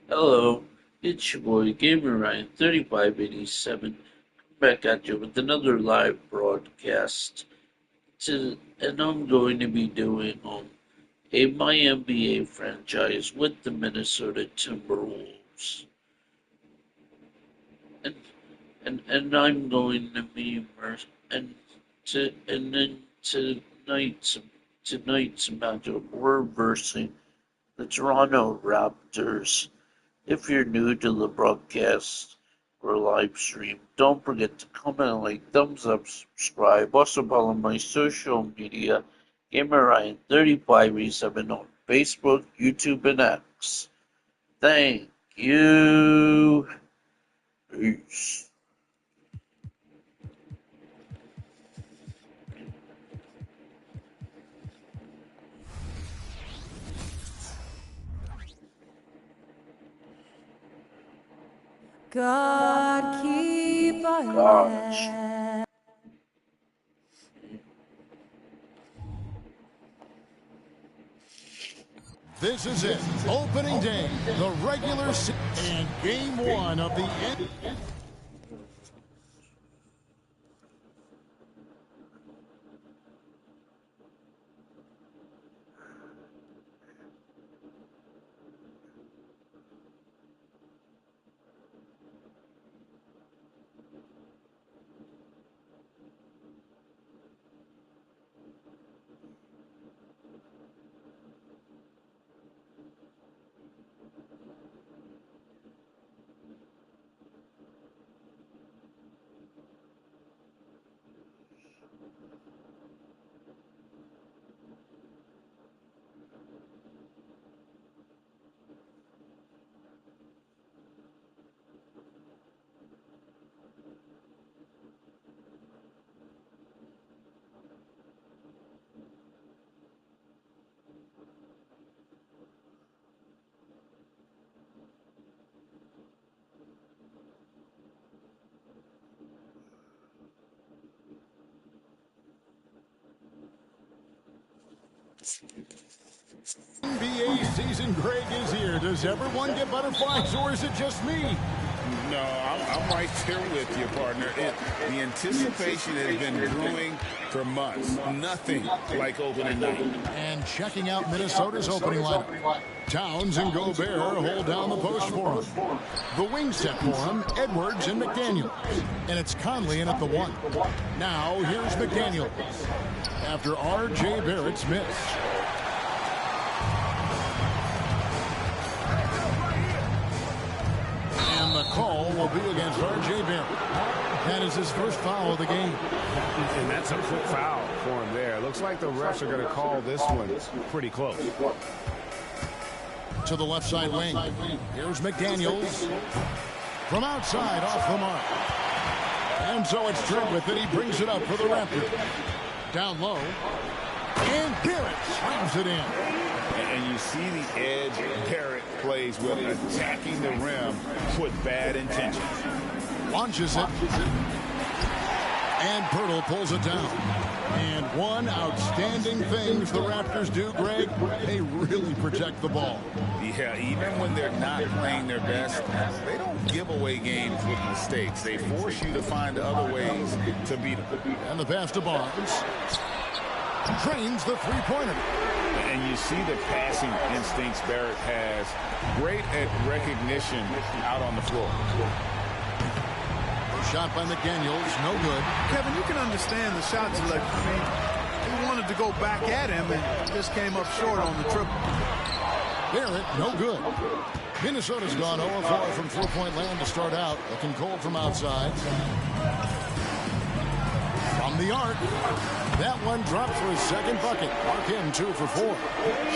Hello, it's your boy Gamer Ryan 3587 back at you with another live broadcast. And I'm going to be doing my NBA franchise with the Minnesota Timberwolves. And and I'm going to be and then tonight's matchup we're versing the Toronto Raptors. If you're new to the broadcast or live stream, don't forget to comment, like, thumbs up, subscribe. Also follow my social media, GamerRyan3587 on Facebook, YouTube, and X. Thank you. Peace. God keep Gosh. us. This is it. Opening day, the regular season, and game one of the end. NBA season, Greg, is here. Does everyone get butterflies, or is it just me? No, I'm right there with you, partner. The anticipation has been brewing for months. Nothing like opening night. And checking out Minnesota's opening lineup. Towns and Gobert hold down the post for him. The wing set for him, Edwards and McDaniels. And it's Conley in at the one. Now, here's McDaniels. After R.J. Barrett's miss. And the call will be against R.J. Barrett. That is his first foul of the game. And that's a quick foul for him there. Looks like the refs are going to call this one pretty close. To the left side wing. Here's McDaniels. From outside, off the mark. And so it's Treadwith, and he brings it up for the Raptors. Down low. And Barrett slams it in. And you see the edge Barrett plays with, attacking the rim with bad intentions. Launches it. And Pirtle pulls it down. And one outstanding thing the Raptors do, Greg, they really protect the ball. Yeah, even when they're not playing their best, they don't give away games with mistakes. They force you to find other ways to beat them. And the pass to Barnes. Drains the three-pointer. And you see the passing instincts Barrett has. Great at recognition out on the floor. Shot by McDaniels, no good. Kevin, you can understand the shots. Like, I mean, he wanted to go back at him and just came up short on the triple. Barrett, no good. Minnesota's gone 0-4 from three-point land to start out. Looking cold from outside. From the arc. That one dropped for his second bucket. Mark him 2 for 4.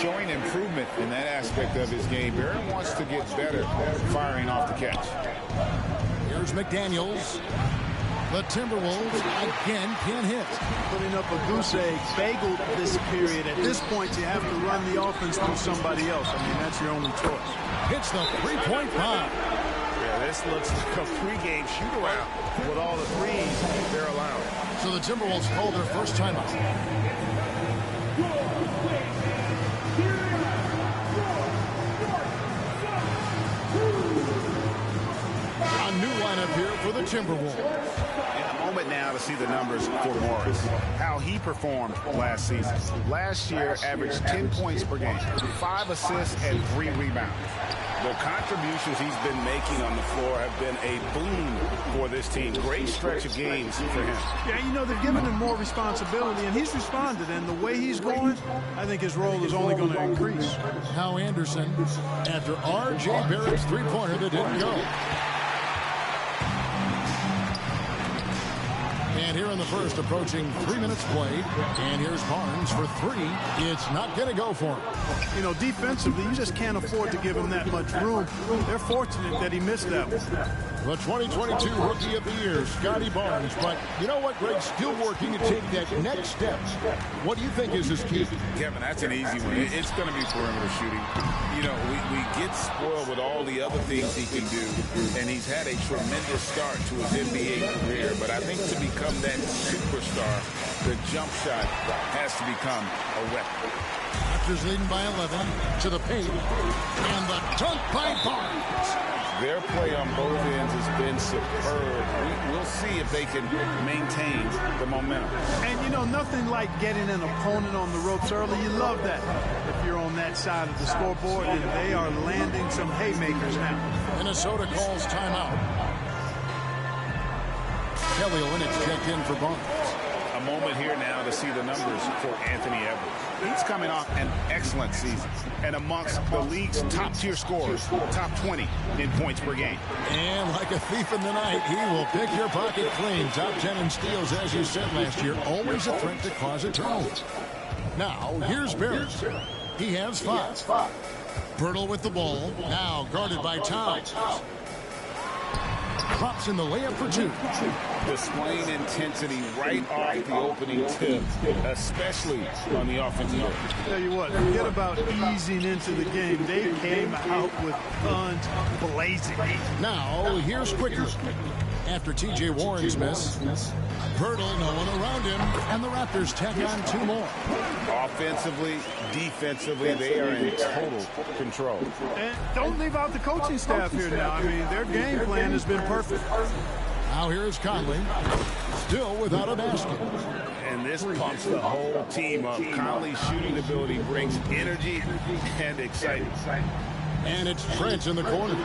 Showing improvement in that aspect of his game. Barrett wants to get better firing off the catch. Here's McDaniels. The Timberwolves again can't hit. Putting up a goose egg bagel this period. At this point, you have to run the offense through somebody else. I mean, that's your only choice. Hits the three-point bomb. Yeah, this looks like a pregame shoot-around with all the threes they're allowing. So the Timberwolves call their first timeout. lineup here for the Timberwolves. In a moment now to see the numbers for Morris. How he performed last season. Last year, averaged 10 points per game, 5 assists, and 3 rebounds. The contributions he's been making on the floor have been a boon for this team. Great stretch of games for him. Yeah, you know, they've given him more responsibility, and he's responded. And the way he's going, I think his role is only going to increase. Now Anderson, after R.J. Barrett's three-pointer that didn't go. And here in the first, approaching 3 minutes played. And here's Barnes for 3. It's not going to go for him. You know, defensively, you just can't afford to give him that much room. They're fortunate that he missed that one. The 2022 Rookie of the Year, Scotty Barnes. But you know what, Greg? Still working to take that next step. What do you think is his key? Kevin, that's an easy one. It's going to be perimeter shooting. You know, we get spoiled with all the other things he can do, and he's had a tremendous start to his NBA career. But I think to become that superstar, the jump shot has to become a weapon. Raptors leading by 11 to the paint, and the dunk by Barnes. Their play on both ends has been superb. We'll see if they can maintain the momentum. And, you know, nothing like getting an opponent on the ropes early. You love that. If you're on that side of the scoreboard, and they are landing some haymakers now. Minnesota calls timeout. Kelly Olynyk checked in for Barnes. A moment here now to see the numbers for Anthony Edwards. He's coming off an excellent season and amongst the league's top-tier scorers, top 20 in points per game. And like a thief in the night, he will pick your pocket clean. Top 10 in steals, as you said last year. Always a threat to cause a turnover. Now, here's Barrett. He has 5. Birtle with the ball. Now guarded by Towns. Drops in the layup for 2. Displaying intensity right off the opening tip, especially on the offensive end. Tell you what, forget about easing into the game. They came out with guns blazing. Now, here's Quickly. After T.J. Warren's miss, Birtle, no one around him, and the Raptors tack on 2 more. Offensively, defensively, they are in total control. And don't leave out the coaching staff here now. I mean, their game plan has been perfect. Now here's Conley, still without a basket. And this pumps the whole team up. Conley's shooting ability brings energy and excitement. And it's Trent in the corner.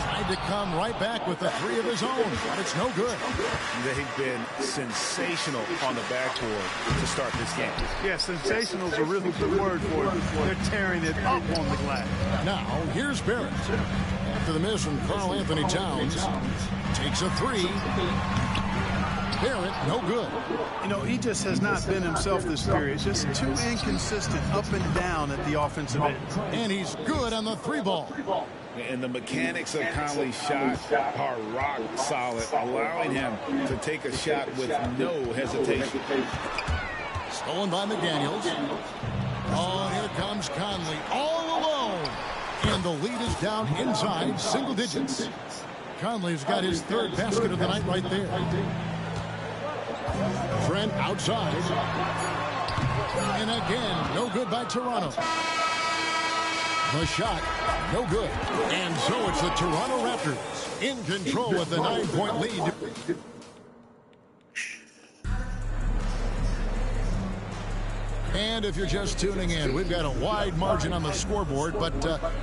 Tried to come right back with the 3 of his own, but it's no good. They've been sensational on the backboard to start this game. Yeah, sensational is a really good word for it. They're tearing it up on the glass. Now, here's Barrett. After the miss from Karl Anthony Towns, takes a 3. Barrett, no good. You know, he just has not been himself this period. Just too inconsistent up and down at the offensive end. And he's good on the 3-ball. And the mechanics of Conley's shot are rock solid, allowing him to take a shot with no hesitation. Stolen by McDaniels. Oh, and here comes Conley all alone. And the lead is down inside single digits. Conley's got his 3rd basket of the night right there. Trent outside. And again, no good by Toronto. The shot, no good. And so it's the Toronto Raptors in control with the 9-point lead. And if you're just tuning in, we've got a wide margin on the scoreboard, but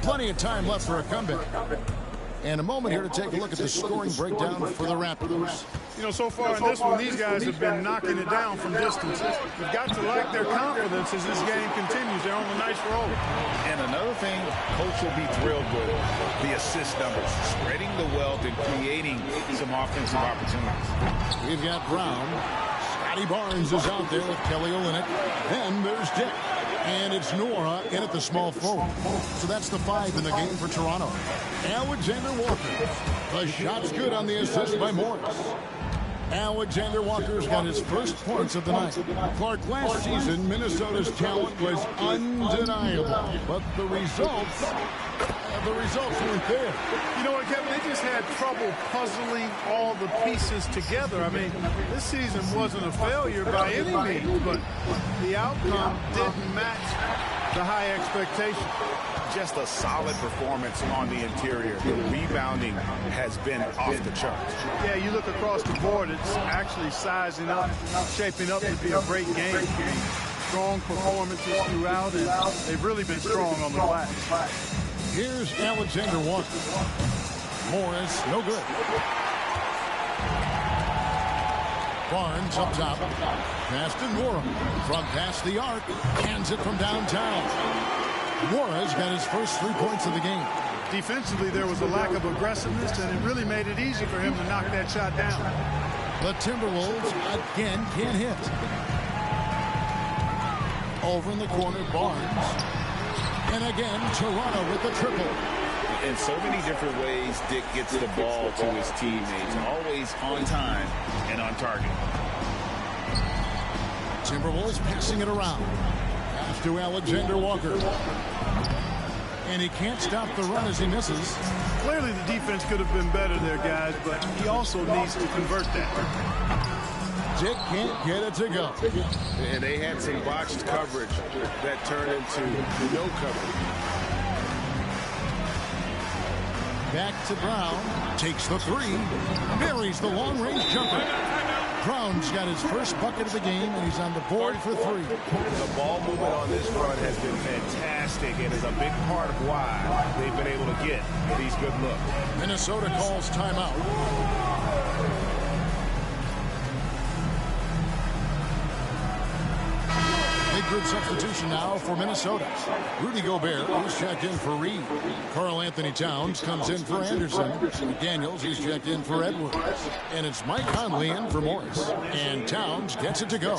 plenty of time left for a comeback. And a moment here to take a look at the scoring breakdown for the Raptors. You know, so far in this one, these guys have been knocking it down from distance. You've got to like their confidence as this game continues. They're on a nice roll. And another thing Coach will be thrilled with, the assist numbers, spreading the wealth and creating some offensive opportunities. We've got Brown. Scotty Barnes is out there with Kelly Olynyk. Then there's Dick. And it's Nora in at the small forward. So that's the 5 in the game for Toronto. Alexander Walker. The shot's good on the assist by Morris. Alexander Walker's got his first points of the night. Clark, last season, Minnesota's talent was undeniable. But the results weren't there. You know what, Kevin? They just had trouble puzzling all the pieces together. I mean, this season wasn't a failure by any means, but the outcome didn't match the high expectation. just a solid performance on the interior. The rebounding has been off the charts. Yeah, you look across the board, it's actually sizing up, shaping up to be a great game. Strong performances throughout, and they've really been strong on the glass. Here's Alexander Walker. Morris, no good. Barnes up top. Pass to Norum. From past the arc. Hands it from downtown. Nora's got his first 3 points of the game. Defensively, there was a lack of aggressiveness, and it really made it easy for him to knock that shot down. The Timberwolves again can't hit. Over in the corner, Barnes. And again, Toronto with the triple. In so many different ways, Dick gets the ball to his teammates. Always on time and on target. Timberwolves passing it around. Pass to Alexander Walker. And he can't stop the run as he misses. Clearly, the defense could have been better there, guys, but he also needs to convert that. Dick can't get it to go. And they had some botched coverage that turned into no coverage. Back to Brown. Takes the three. Buries the long-range jumper. Brown's got his first bucket of the game, and he's on the board for three. The ball movement on this run has been fantastic and is a big part of why they've been able to get these good looks. Minnesota calls timeout. Group substitution now for Minnesota. Rudy Gobert, who's checked in for Reed. Karl Anthony Towns comes in for Anderson. Daniels, who's checked in for Edwards. And it's Mike Conley in for Morris. And Towns gets it to go.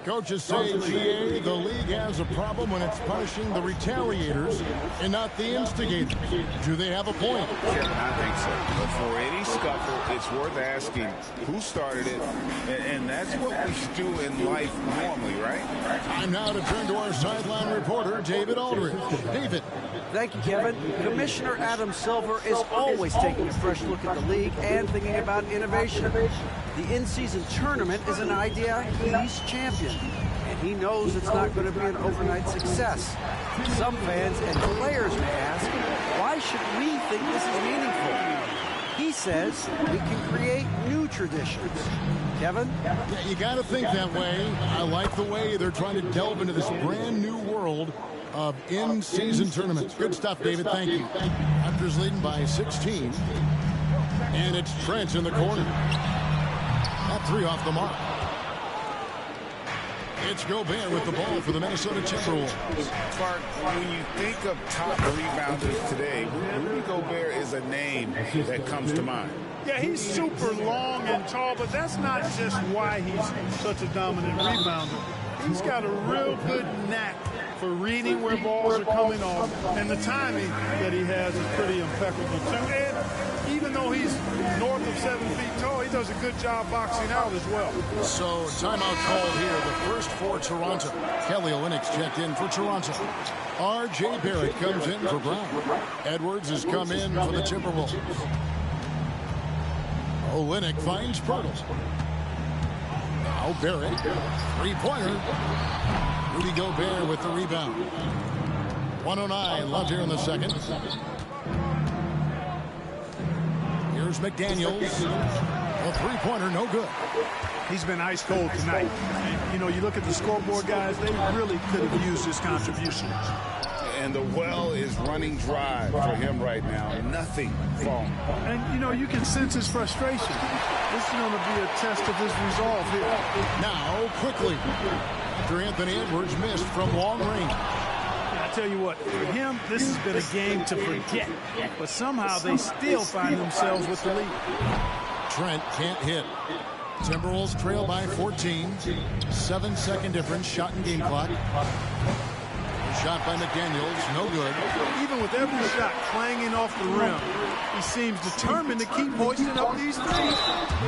Coaches say, GA, the league has a problem when it's punishing the retaliators and not the instigators. Do they have a point? Kevin, I think so. But for any scuffle, it's worth asking who started it. And that's what we do in life normally, right? I'm now to turn to our sideline reporter, David Aldridge. David. Thank you, Kevin. Commissioner Adam Silver is always taking a fresh look at the league and thinking about innovation. The in-season tournament is an idea he's championed, and he knows it's not going to be an overnight success. Some fans and players may ask, why should we think this is meaningful? He says we can create new traditions. Kevin? Yeah, you got to think that way. I like the way they're trying to delve into this brand new world of in-season tournaments. Good stuff, David. Thank you. Raptors leading by 16. And it's Trent in the corner. That three off the mark. It's Gobert with the ball for the Minnesota Timberwolves. Clark, when you think of top rebounders today, Rudy Gobert is a name that comes to mind. Yeah, he's super long and tall, but that's not just why he's such a dominant rebounder. He's got a real good knack for reading where balls are coming off, and the timing that he has is pretty impeccable, too. And even though he's north of 7 feet tall, he does a good job boxing out as well. So, timeout called here, the first for Toronto. Kelly Olynyk's checked in for Toronto. R.J. Barrett comes in for Brown. Edwards has come in for the Timberwolves. Olynyk finds Pirtle. Now Barrett, three-pointer. Rudy Gobert with the rebound. 109 left here in the second. Here's McDaniels. A three-pointer, no good. He's been ice cold tonight. And, you know, you look at the scoreboard, guys, they really could have used his contribution. And the well is running dry for him right now. Nothing falling. And, you know, you can sense his frustration. This is going to be a test of his resolve here. Now, quickly, after Anthony Edwards missed from long range. I tell you what, for him, this has been a game to forget. But somehow they still find themselves with the lead. Trent can't hit. Timberwolves trail by 14. 7-second difference, shot and game clock. Shot by McDaniels, no good. Even with every shot clanging off the rim, he seems determined to keep hoisting up these threes.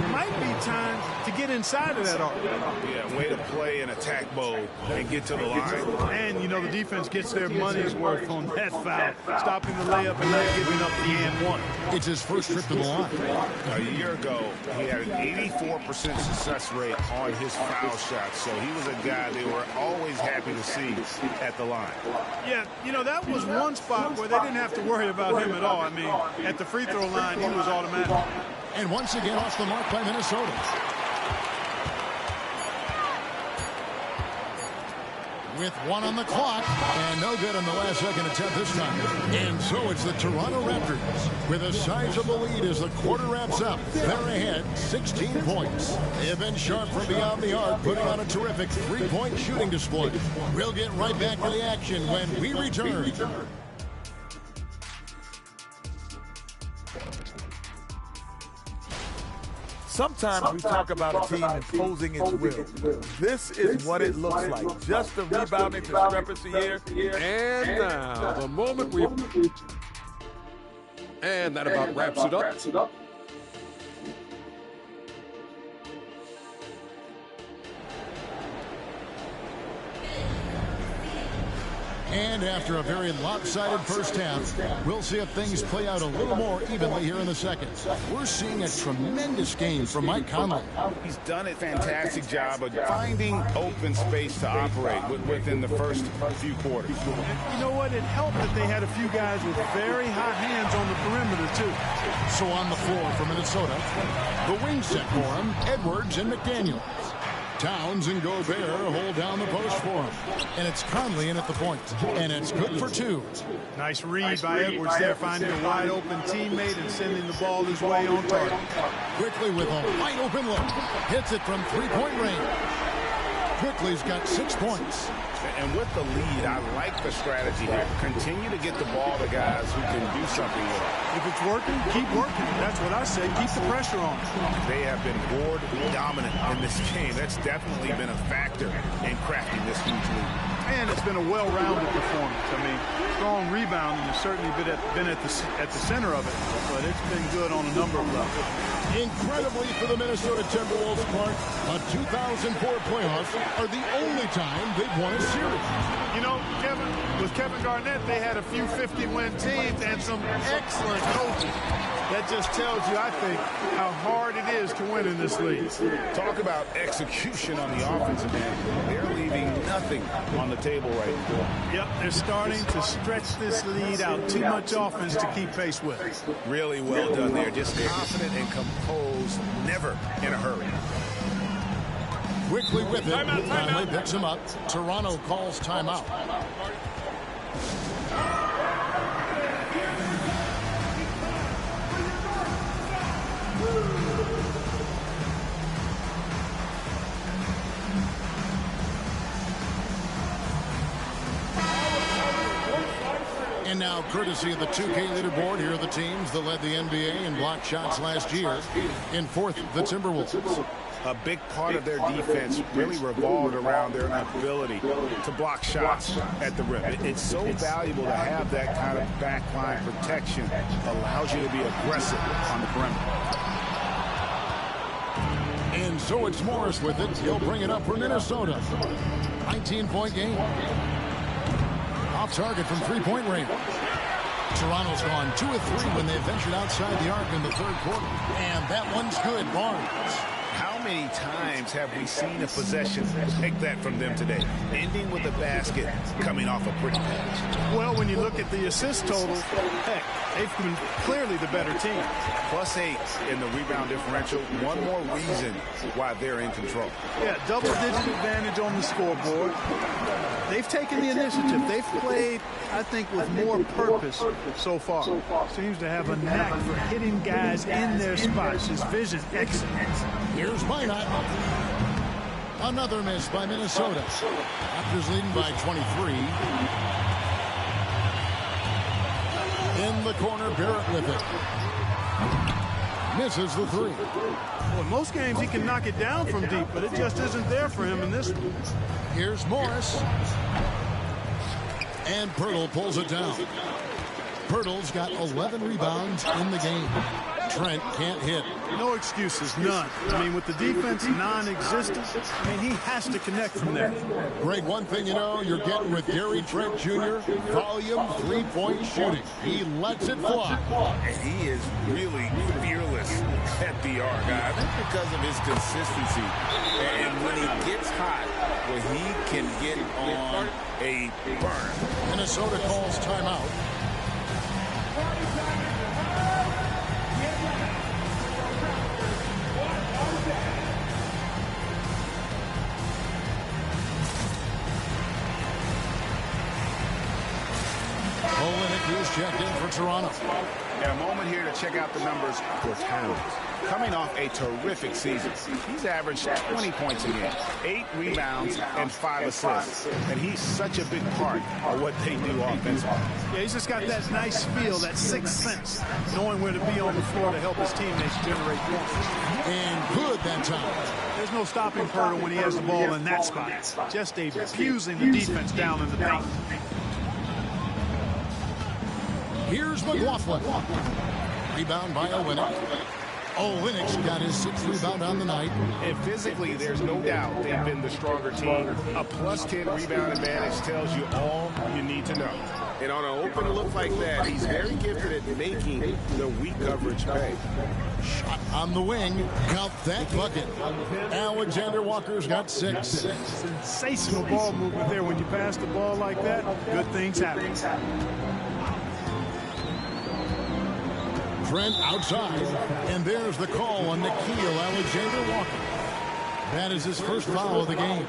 It might be time to get inside of that arc. Yeah, way to play in attack mode and get to the line. And, you know, the defense gets their money's worth on that foul, stopping the layup and not giving up the and one. It's his first trip to the line. A year ago, he had an 84% success rate on his foul shots, so he was a guy they were always happy to see at the line. Yeah, you know, that was one spot where they didn't have to worry about him at all. I mean, at the free throw line, he was automatic. And once again off the mark by Minnesota. With one on the clock, and no good on the last second attempt this time. And so it's the Toronto Raptors with a sizable lead as the quarter wraps up. They're ahead, 16 points. They have been sharp from beyond the arc, putting on a terrific three-point shooting display. We'll get right back to the action when we return. Sometimes we talk about a team imposing its will. This is what it looks like. Just the rebounding discrepancy here. And now, the moment we... And that about wraps it up. And after a very lopsided first half, we'll see if things play out a little more evenly here in the second. We're seeing a tremendous game from Mike Conley. He's done a fantastic job of finding open space to operate within the first few quarters. And you know what? It helped that they had a few guys with very hot hands on the perimeter, too. So on the floor for Minnesota, the wing set for him, Edwards and McDaniel. Towns and Gobert hold down the post for him. And it's Conley in at the point. And it's good for two. Nice read by Edwards there, finding a wide-open teammate and sending the ball his way on target. Quickly with a wide-open look. Hits it from three-point range. Quickly's got 6 points. And with the lead, I like the strategy here. Continue to get the ball to guys who can do something with it. If it's working, keep working. That's what I say. Keep the pressure on. They have been board dominant in this game. That's definitely been a factor in crafting this huge lead. And it's been a well-rounded performance. I mean, strong rebounding has certainly been at the center of it, but it's been good on a number of levels. Incredibly for the Minnesota Timberwolves, Clark, a 2004 playoffs are the only time they've won a series. You know, Kevin, with Kevin Garnett, they had a few 50-win teams and some excellent coaches. That just tells you, I think, how hard it is to win in this league. Talk about execution on the offensive end. They're leaving nothing on the table right now. Yep, they're starting to stretch this lead out. Too much offense to keep pace with. Really well done there. Just confident and composed, never in a hurry. Quickly with it, Conley picks him up. Toronto calls timeout. And now, courtesy of the 2K leaderboard, here are the teams that led the NBA in block shots last year. In fourth, the Timberwolves. A big part of their defense really revolved around their ability to block shots at the rim. It's so valuable to have that kind of backline protection. Allows you to be aggressive on the perimeter. And so it's Morris with it. He'll bring it up for Minnesota. 19-point game. Off target from three-point range. Toronto's gone 2 of 3 when they ventured outside the arc in the third quarter. And that one's good. Barnes. How many times have we seen a possession take that from them today, ending with a basket coming off a pretty pass? Well, when you look at the assist total, heck, they've been clearly the better team. +8 in the rebound differential. One more reason why they're in control. Yeah, double-digit advantage on the scoreboard. They've taken the initiative. They've played, I think, with more purpose so far. Seems to have a knack for hitting guys in their spots. His vision, excellent. Here's Minot. Another miss by Minnesota. Raptors leading by 23. In the corner, Barrett with it. Misses the three. Well, in most games, he can knock it down from deep, but it just isn't there for him in this one. Here's Morris. And Pirtle pulls it down. Pirtle's got 11 rebounds in the game. Trent can't hit. No excuses, none. I mean, with the defense non-existent, I mean, he has to connect from there. Greg, one thing you know, you're getting with Gary Trent Jr., volume three-point shooting. He lets it fly. And he is really fearless at the arc. I think because of his consistency. And when he gets hot, where he can get on a burn. Minnesota calls timeout. Olenek is checked in for Toronto. And a moment here to check out the numbers for Towns. Coming off a terrific season, he's averaged 20 points a game, 8 rebounds, and 5 assists. And he's such a big part of what they do offensively. Yeah, he's just got that nice feel, that sixth sense, knowing where to be on the floor to help his teammates generate points. And good that time. There's no stopping Purtle when he has the ball in that spot. Just abusing the defense down in the paint. Here's McLaughlin. Rebound by Olenek. Olenek's got his 6th rebound on the night. And physically, there's no doubt they've been the stronger team. A +10 rebound advantage tells you all you need to know. And on an open look like that, he's very gifted at making the weak coverage pay. Shot on the wing. Count that bucket. Alexander Walker's got 6. Sensational ball movement there. When you pass the ball like that, good things happen. Trent outside, and there's the call on Nickeil Alexander-Walker. That is his first foul of the game.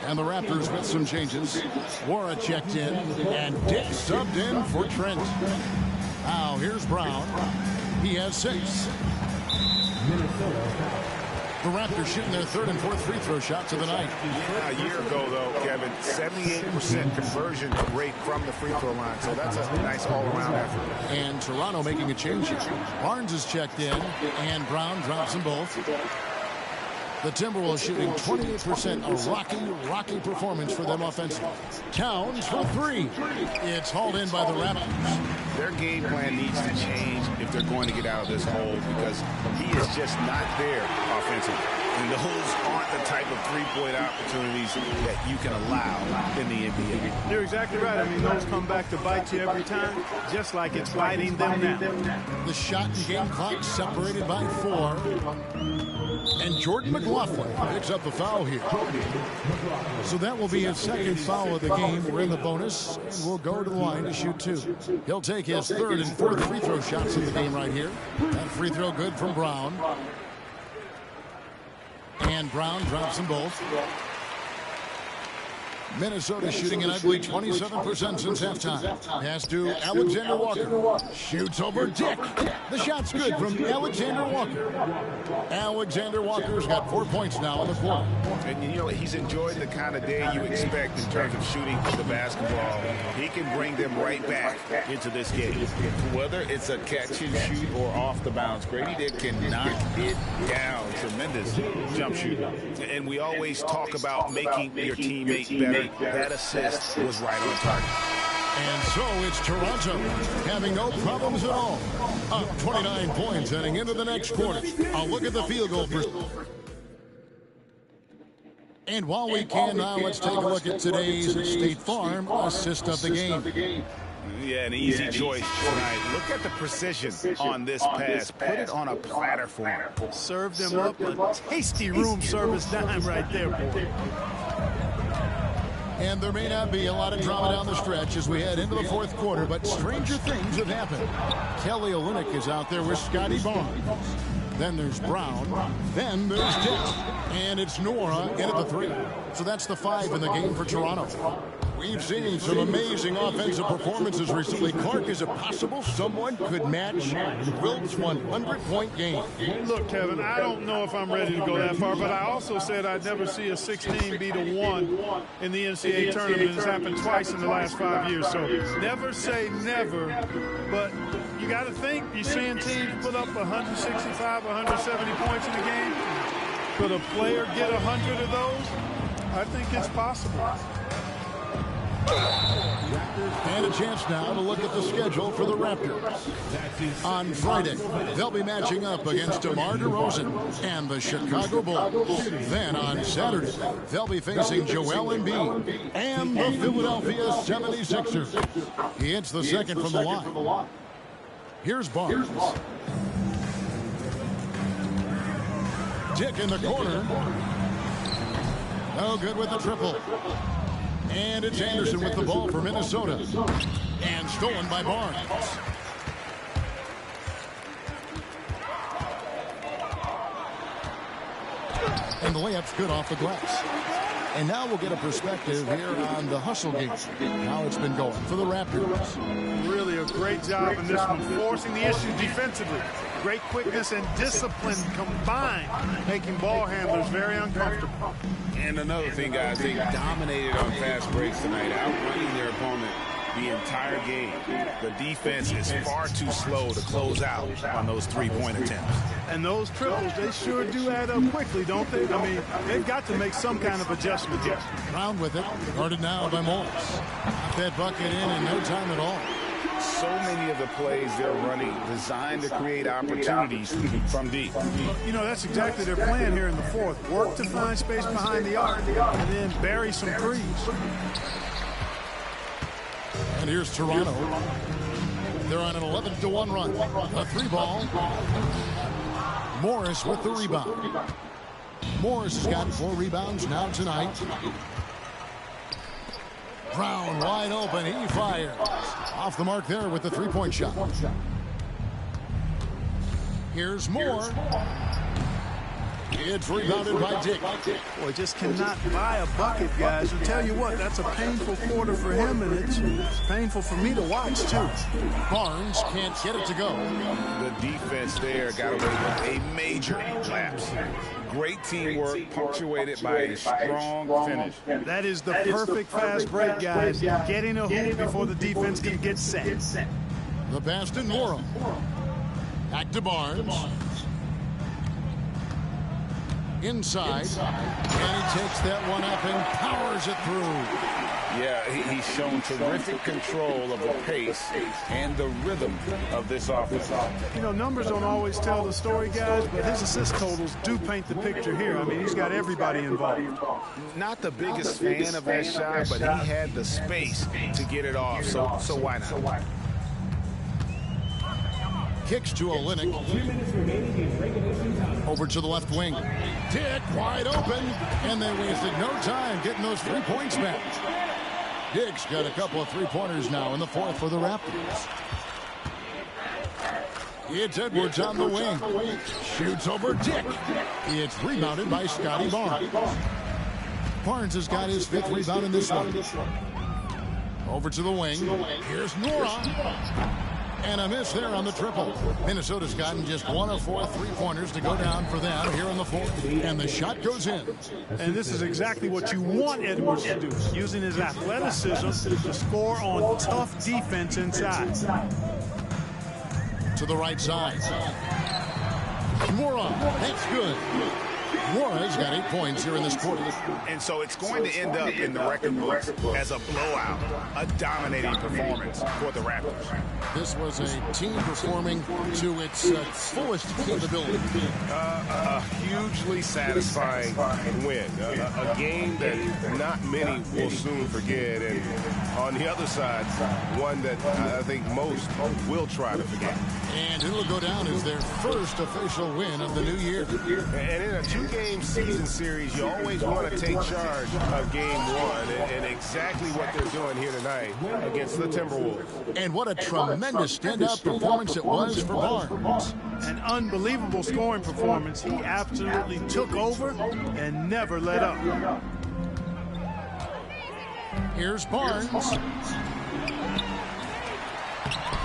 And the Raptors with some changes. Wara checked in, and Dick subbed in for Trent. Now here's Brown. He has 6. The Raptors shooting their 3rd and 4th free throw shots of the night. Yeah, a year ago, though, Kevin, 78% conversion rate from the free throw line. So that's a nice all-around effort. And Toronto making a change here. Barnes is checked in, and Brown drops them both. The Timberwolves shooting 28%, a rocky performance for them offensively. Towns for 3. It's hauled in by the Raptors. Their game plan needs to change if they're going to get out of this hole because he is just not there offensively. And those aren't the type of three-point opportunities that you can allow in the NBA. You're exactly right. I mean, those come back to bite you every time, just like it's biting them now. The shot and game clock separated by 4. And Jordan McLaughlin picks up the foul here. So that will be his 2nd foul of the game. We're in the bonus, and we'll go to the line to shoot 2. He'll take his 3rd and 4th free throw shots of the game right here. That free throw good from Brown. And Brown drops them both. Minnesota shooting an ugly 27% since halftime. Pass to Alexander Walker. Shoots over Dick. The shot's good from Alexander Walker. Alexander Walker's got 4 points now in the quarter. And you know, he's enjoyed the kind of day you expect in terms of shooting the basketball. He can bring them right back into this game. Whether it's a catch and shoot or off the bounce, Grady Dick can knock it down. Tremendous jump shooter. And we always talk about making your teammate better. That assist was right on target. And so it's Toronto having no problems at all. Up 29 points heading into the next quarter. A look at the field goal percentage. And while we can now, let's take a look at today's State Farm assist of the game. Yeah, an easy choice tonight. Look at the precision on this pass. Put it on a platter for him. Served them up a tasty room service dime right there, boy. And there may not be a lot of drama down the stretch as we head into the 4th quarter, but stranger things have happened. Kelly Olynyk is out there with Scotty Barnes. Then there's Brown. Then there's Dick. And it's Nora in at the 3. So that's the 5 in the game for Toronto. We've seen some amazing offensive performances recently. Clark, is it possible someone could match Wilt's 100-point game? Look, Kevin, I don't know if I'm ready to go that far, but I also said I'd never see a 16 beat a 1 in the NCAA tournament. It's happened twice in the last 5 years, so never say never, but you got to think, you're seeing teams put up 165, 170 points in a game. Could a player get 100 of those? I think it's possible. And a chance now to look at the schedule for the Raptors. On Friday, they'll be matching up against DeMar DeRozan and the Chicago Bulls. Then on Saturday, they'll be facing Joel Embiid and the Philadelphia 76ers. He hits the second from the line. Here's Barnes. Dick in the corner. No good with the triple. And it's Anderson with the ball for Minnesota. And stolen by Barnes. And the layup's good off the glass. And now we'll get a perspective here on the hustle game, how it's been going for the Raptors. Really a great job in this one, forcing the issue defensively. Great quickness and discipline combined, making ball handlers very uncomfortable. And another thing, guys, they dominated on fast breaks tonight, outrunning their opponent the entire game. The defense is far too slow to close out on those three-point attempts. And those triples, they sure do add up quickly, don't they? I mean, they've got to make some kind of adjustment here. Brown with it, guarded now by Morris. Got that bucket in no time at all. So many of the plays they're running designed to create opportunities from deep. You know, that's exactly their plan here in the fourth. Work to find space behind the arc and then bury some threes. And here's Toronto. They're on an 11-1 run. A three ball. Morris with the rebound. Morris has gotten 4 rebounds now tonight. Brown wide open. He fires. Off the mark there with the three-point shot. Here's Moore. It's rebounded by Dick. Boy, just cannot buy a bucket, guys. I'll tell you what, that's a painful quarter for him, and it's painful for me to watch, too. Barnes can't get it to go. The defense there got away with a major lapse. Great teamwork, punctuated by a strong finish. That is the perfect fast break, guys. Getting a hoop before the defense can get set. The pass to Morrow. Back to Barnes. Inside. And he takes that one up and powers it through. Yeah, he's shown terrific control of the pace and the rhythm of this offense. You know, numbers don't always tell the story, guys, but his assist totals do paint the picture here. I mean, he's got everybody involved. Not the biggest fan of that shot, but he had the space to get it off, so why not? Kicks to Olynyk. Over to the left wing. Dick wide open, and they wasted no time getting those 3 points back. Dick's got a couple of three-pointers now in the fourth for the Raptors. It's Edwards on the wing. Shoots over Dick. It's rebounded by Scotty Barnes. Barnes has got his 5th rebound in this one. Over to the wing. Here's Nora. And a miss there on the triple. Minnesota's gotten just 1 of 4 three-pointers to go down for them here in the fourth. And the shot goes in. And this is exactly what you want Edwards to do, using his athleticism to score on tough defense inside. To the right side. Mora, that's good. Mora's got 8 points here in this quarter. And so it's going to end up in the record books as a blowout, a dominating performance for the Raptors. This was a team performing to its fullest capability. A hugely satisfying win. A game that not many will soon forget. And on the other side, one that I think most will try to forget. And it'll go down as their first official win of the new year. And in a 2-game season series, you always want to take charge of game 1. And exactly what they're doing here tonight against the Timberwolves. And what a tremendous standout performance it was for Barnes. An unbelievable scoring performance. He absolutely took over and never let up. Here's Barnes.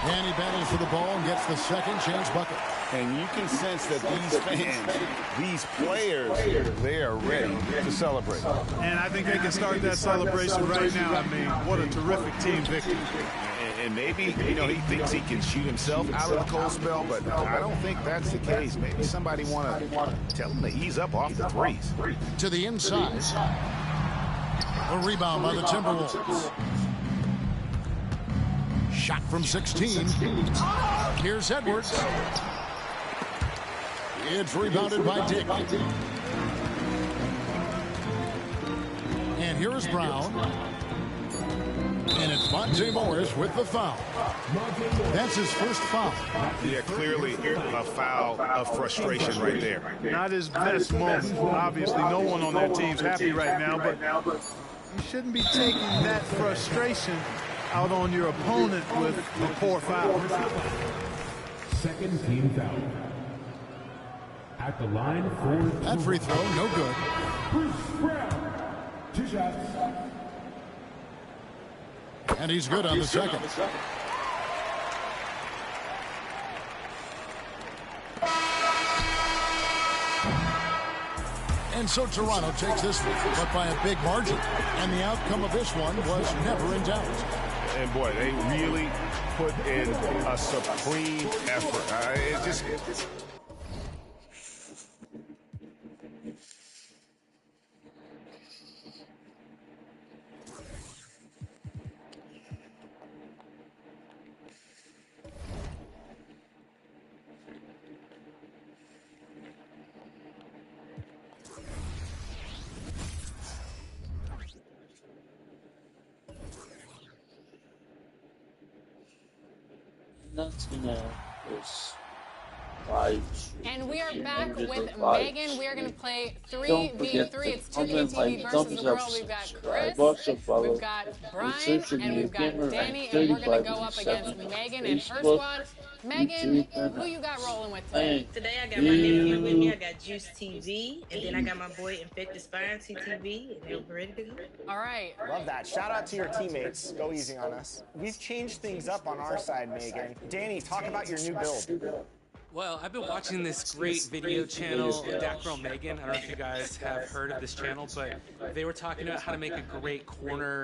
And he battles for the ball and gets the second chance bucket. And you can sense that these fans, these players, they are ready to celebrate. And I think they can start that celebration right now. I mean, what a terrific team victory. And maybe, you know, he thinks he can shoot himself out of the cold spell, but I don't think that's the case. Maybe somebody want to tell him to ease up off the threes. To the inside. A rebound by the Timberwolves. Shot from 16. Here's Edwards. It's rebounded by Dick. And here's Brown. And it's Monte Morris with the foul. That's his first foul. Yeah, clearly a foul of frustration right there. Not his best moment. Obviously, no one on their team's happy right now, but you shouldn't be taking that frustration out on your opponent with a poor foul. Second team foul. At the line for that free throw, no good. Bruce Brown, 2 shots. And he's good on the second. And so Toronto takes this one, but by a big margin. And the outcome of this one was never in doubt. And boy, they really put in a supreme effort. That's gonna is 5. And we are back with Megan. We are going to play 3v3. It's 2KTV versus the world. We've got Chris, we've got Brian, and we've got Danny, and we're going to go up against Megan and her squad. Megan, who you got rolling with today? Today I got my nephew with me. I got Juice TV, and then I got my boy Infected Spine TTV, and we're ready to go. All right. Love that. Shout out to your teammates. Go easy on us. We've changed things up on our side, Megan. Danny, talk about your new build. Well, I've been watching this great video channel, That Girl Megan. I don't know if you guys have heard of this channel, but they were talking about how to make a great corner